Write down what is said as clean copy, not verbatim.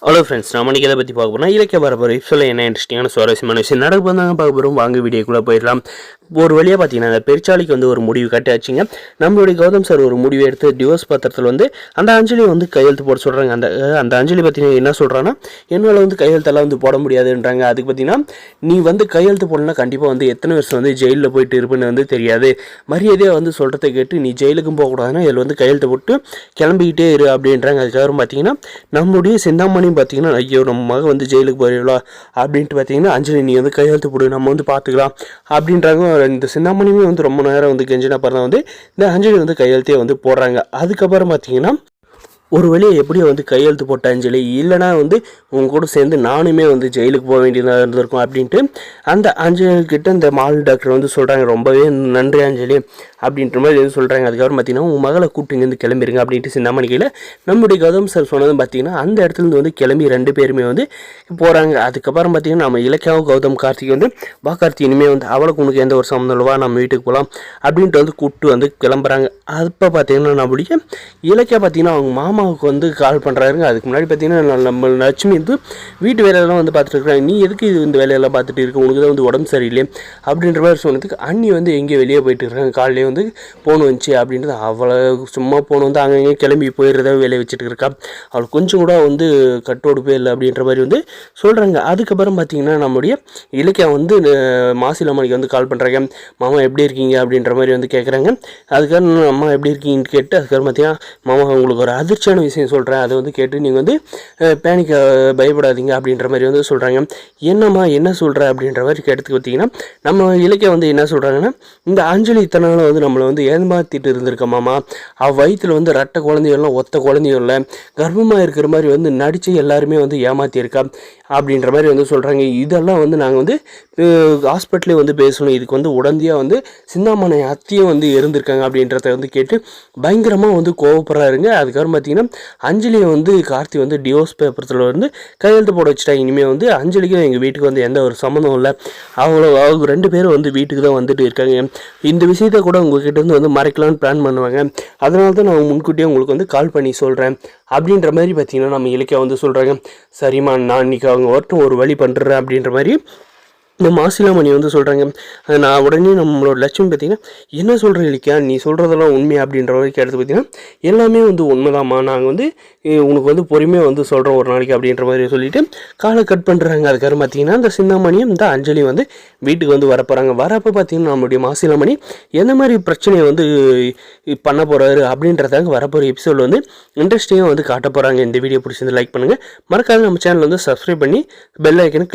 Hello friends, நம்ம இன்றைக்கி எதை பற்றி பார்க்க போகிறோம், இலக்கிய பரப்புரை சொல்ல என்ன இன்ட்ரெஸ்டிங்கான சுவாரஸ்யமான விஷயம் நடக்க போதாங்க பார்க்க போகிறோம். வாங்க வீடியோக்குள்ளே போயிடலாம். ஒரு வழியாக பார்த்தீங்கன்னா அந்த பெருச்சாளிக்கு வந்து ஒரு முடிவு கட்டாச்சுங்க. நம்மளுடைய கௌதம் சார் ஒரு முடிவு எடுத்து டிவோர்ஸ் பத்திரத்தில் வந்து அந்த அஞ்சலியை வந்து கையெழுத்து போட சொல்கிறாங்க. அந்த அஞ்சலி பார்த்தீங்கன்னா என்ன சொல்கிறான்னா, என்னால் வந்து கையெழுத்தெல்லாம் வந்து போட முடியாதுன்றாங்க. அதுக்கு பார்த்தீங்கன்னா நீ வந்து கையெழுத்து போடலாம் கண்டிப்பாக வந்து எத்தனை வருஷம் வந்து ஜெயிலில் போயிட்டு இருப்புன்னு வந்து தெரியாது, மரியாதையாக வந்து சொல்கிறத கேட்டு நீ ஜெயிலுக்கும் போகக்கூடாதுன்னா இதில் வந்து கையெழுத்து போட்டு கிளம்பிக்கிட்டே இரு அப்படின்றாங்க. அதுக்கப்புறம் பார்த்தீங்கன்னா நம்மளுடைய சிந்தாமணி பார்த்தீங்கன்னா, ஐயோ நம்ம மகன் வந்து ஜெயிலுக்கு போயிடலாம் அப்படின்ட்டு பார்த்தீங்கன்னா, அஞ்சலி நீ வந்து கையெழுத்து போடு, நம்ம வந்து பார்த்துக்கலாம் அப்படின்றாங்க. இந்த சிந்தாமணியுமே வந்து ரொம்ப நேரம் வந்து கெஞ்சினா அப்புறம் வந்து இந்த அஞ்சலி வந்து கையெழுத்தே வந்து போடுறாங்க. அதுக்கப்புறம் பார்த்தீங்கன்னா ஒரு வழியை எப்படியோ வந்து கையெழுத்து போட்ட அஞ்சலி, இல்லைனா வந்து உங்க கூட சேர்ந்து நானுமே வந்து ஜெயிலுக்கு போக வேண்டியதாக இருந்திருக்கும் அப்படின்ட்டு அந்த அஞ்சலிக்கிட்ட இந்த மால் டாக்டர் வந்து சொல்கிறாங்க, ரொம்பவே நன்றி அஞ்சலி அப்படின்ற மாதிரி எதுவும் சொல்கிறாங்க. அதுக்கப்புறம் பார்த்தீங்கன்னா உங்கள் மகளை கூப்பிட்டுங்கேருந்து கிளம்பிடுங்க அப்படின்ட்டு சிந்தாமணிக்கையில் நம்முடைய கௌதம் சார் சொன்னதும் பார்த்தீங்கன்னா அந்த இடத்துலேருந்து வந்து கிளம்பி ரெண்டு பேருமே வந்து போகிறாங்க. அதுக்கப்புறம் பார்த்தீங்கன்னா நம்ம இலக்கியாவும் கௌதம் கார்த்திக் வந்து வா கார்த்திக், இனிமேல் வந்து அவளுக்கு உனக்கு எந்த ஒரு சம்மந்தம் இல்லவா, நம்ம வீட்டுக்கு போகலாம் அப்படின்ட்டு வந்து கூப்பிட்டு வந்து கிளம்புறாங்க. அப்போ பார்த்தீங்கன்னா நம்மளுடைய இலக்கியா பார்த்தீங்கன்னா அவங்க மாமாவுக்கு வந்து கால் பண்ணுறாருங்க. அதுக்கு முன்னாடி பார்த்தீங்கன்னா நம்ம லட்சுமி வந்து வீட்டு வேலையெல்லாம் வந்து பார்த்துட்டு இருக்கிறாங்க. நீ எதுக்கு இந்த வேலையெல்லாம் பார்த்துட்டு இருக்க, உனக்கு தான் வந்து உடம்பு சரியில்லை அப்படின்ற மாதிரி சொன்னதுக்கு அண்ணி வந்து எங்கேயோ வெளியே போயிட்டு இருக்காங்க, காலையிலே வந்து போன் வந்துச்சு அப்படின்றது அவளை சும்மா போன் வந்து அங்கங்கே கிளம்பி போயிடுறத வேலையை வச்சுட்டு இருக்கா, அவளுக்கு கொஞ்சம் கூட வந்து கட்டோடுப்பே இல்லை அப்படின்ற மாதிரி வந்து சொல்கிறாங்க. அதுக்கப்புறம் பார்த்தீங்கன்னா நம்முடைய இலக்கியா வந்து மாசிலாமணிக்கு வந்து கால் பண்ணுறாங்க, மாமா எப்படி இருக்கீங்க அப்படின்ற மாதிரி வந்து கேட்குறாங்க. அதுக்கப்புறம் அம்மா எப்படி இருக்கீங்கன்னு கேட்டு அதுக்கப்புறம் பார்த்தீங்கன்னா மாமா உங்களுக்கு ஒரு அதிர்ச்சியான விஷயம் சொல்கிறேன், அதை வந்து கேட்டு நீங்கள் வந்து பேனிக்க பயப்படாதீங்க அப்படின்ற மாதிரி வந்து சொல்கிறாங்க. என்னம்மா என்ன சொல்கிற அப்படின்ற மாதிரி கேட்டதுக்கு பார்த்தீங்கன்னா நம்ம இலக்கிய வந்து என்ன சொல்கிறாங்கன்னா, இந்த அஞ்சலி இத்தனை நாள் வந்து நம்மளை வந்து ஏமாற்றிட்டு இருந்திருக்கமாமா, அவள் வயிற்றில் வந்து ரெட்டை குழந்தைகள்லாம் ஒத்த குழந்தையும் இல்லை, கர்ப்பமாக இருக்கிற மாதிரி வந்து நடித்து எல்லாருமே வந்து ஏமாற்றியிருக்கா அப்படின்ற மாதிரி வந்து சொல்கிறாங்க. இதெல்லாம் வந்து நாங்கள் வந்து ஹாஸ்பிட்டலே வந்து பேசணும், இதுக்கு வந்து உடனடியாக வந்து சிந்தாமணி அத்தியும் வந்து இருந்திருக்காங்க அப்படின்றத வந்து கேட்டு பயங்கரமாக வந்து கோவப்படுறாருங்க. அதுக்கப்புறம் பார்த்தீங்கன்னா அஞ்சலியை வந்து கார்த்தி வந்து டிவோர்ஸ் பேப்பரத்தில் வந்து கையெழுத்து போட வச்சுட்டாங்க. இனிமேல் வந்து அஞ்சலிக்கும் எங்கள் வீட்டுக்கு வந்து எந்த ஒரு சம்மந்தம் இல்லை, அவங்க ரெண்டு பேரும் வந்து வீட்டுக்கு தான் வந்துட்டு இருக்காங்க. இந்த விஷயத்த கூட உங்ககிட்ட இருந்து வந்து மறைக்கலான்னு பிளான் பண்ணுவாங்க, அதனால தான் நான் முன்கூட்டியே உங்களுக்கு வந்து கால் பண்ணி சொல்கிறேன் அப்படின்ற மாதிரி பார்த்தீங்கன்னா நம்ம இலக்கியா வந்து சொல்கிறாங்க. சரிம்மா, நான் இன்றைக்கி அவங்க வரட்டும் ஒரு வழி பண்ணுறேன் அப்படின்ற மாதிரி இந்த மாசிலாமணி வந்து சொல்கிறாங்க. நான் உடனே நம்மளோட லட்சுமி பார்த்திங்கன்னா என்ன சொல்கிற இலக்கியா, நீ சொல்கிறதெல்லாம் உண்மை அப்படின்ற வரைக்கும் எடுத்து பார்த்திங்கன்னா எல்லாமே வந்து உண்மைதாம்மா, நாங்கள் வந்து உனக்கு வந்து பொறுமையாக வந்து சொல்கிறோம் ஒரு நாளைக்கு அப்படின்ற மாதிரி சொல்லிவிட்டு காலை கட் பண்ணுறாங்க. அதுக்கப்புறம் பார்த்திங்கன்னா இந்த சிந்தாமணியும் இந்த அஞ்சலி வந்து வீட்டுக்கு வந்து வரப்போகிறாங்க. வரப்போ பார்த்திங்கன்னா நம்மளுடைய மாசிலாமணி எந்த மாதிரி பிரச்சனையை வந்து பண்ண போகிறாரு அப்படின்றதாங்க வரப்போகிற எபிசோட் வந்து இன்ட்ரெஸ்டிங்காக வந்து காட்ட போகிறாங்க. இந்த வீடியோ பிடிச்சிருந்து லைக் பண்ணுங்கள், மறக்காத நம்ம சேனல் வந்து சப்ஸ்கிரைப் பண்ணி பெல் ஐக்கனுக்கு